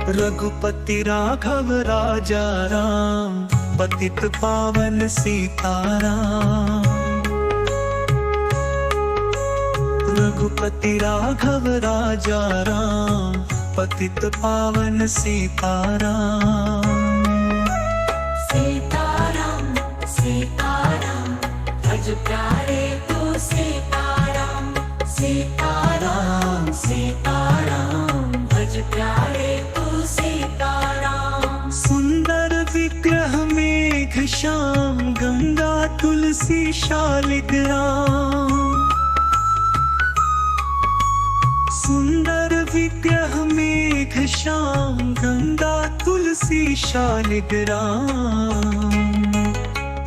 रघुपति राघव राजा राम, पतित पावन सीताराम। रघुपति राघव राजा राम, पतित पावन सीताराम। सीताराम सीताराम भज प्यारे तू सीताराम। सीताराम सीताराम भज प्यारे तू सीताराम। सुंदर विग्रह मेघ श्याम, गंगा तुलसी शालिग्राम। सुंदर विग्रह मेघ श्याम, गंगा तुलसी शालिग्राम।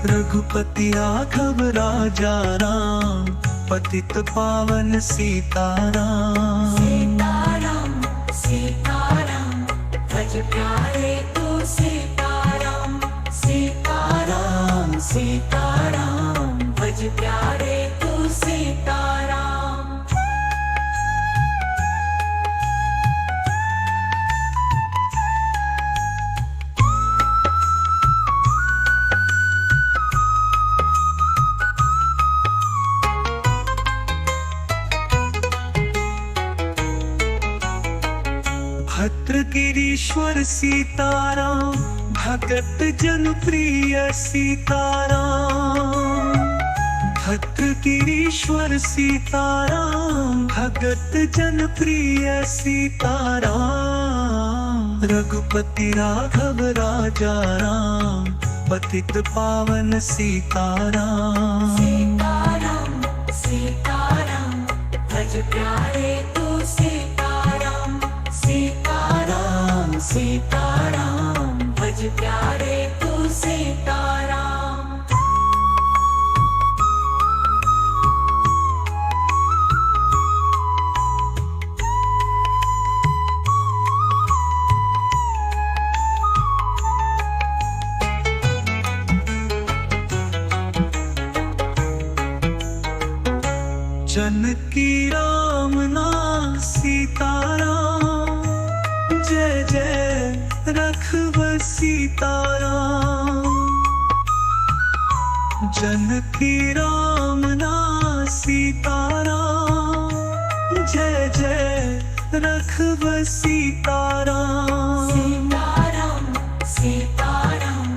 रघुपति राघव राजा राम, पतित पावन सीताराम। सीताराम सीताराम भज प्यारे तू सीताराम। सीताराम सीताराम भज प्यारे तू सीताराम। भद्रगिरीश्वर सीताराम, भगत जन प्रिय सीताराम। भद्रगिरीश्वर सीताराम, भगत जन प्रिय सीताराम। रघुपति राघव राजा राम, पतित पावन सीताराम। सीताराम सीताराम भज प्यारे तू सीताराम। सीताराम सीताराम भज प्यारे तू सीताराम। जानकी राम नाम सीताराम, जय जय रघुवर सीताराम। जानकी राम नाम सीताराम, जय जय रघुवर सीताराम। सीताराम सीताराम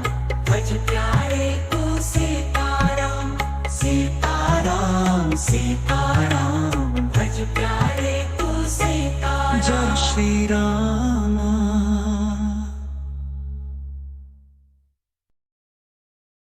भज प्यारे तू सीताराम। सीताराम सीताराम भज प्यारे तू सीताराम। जय श्री राम।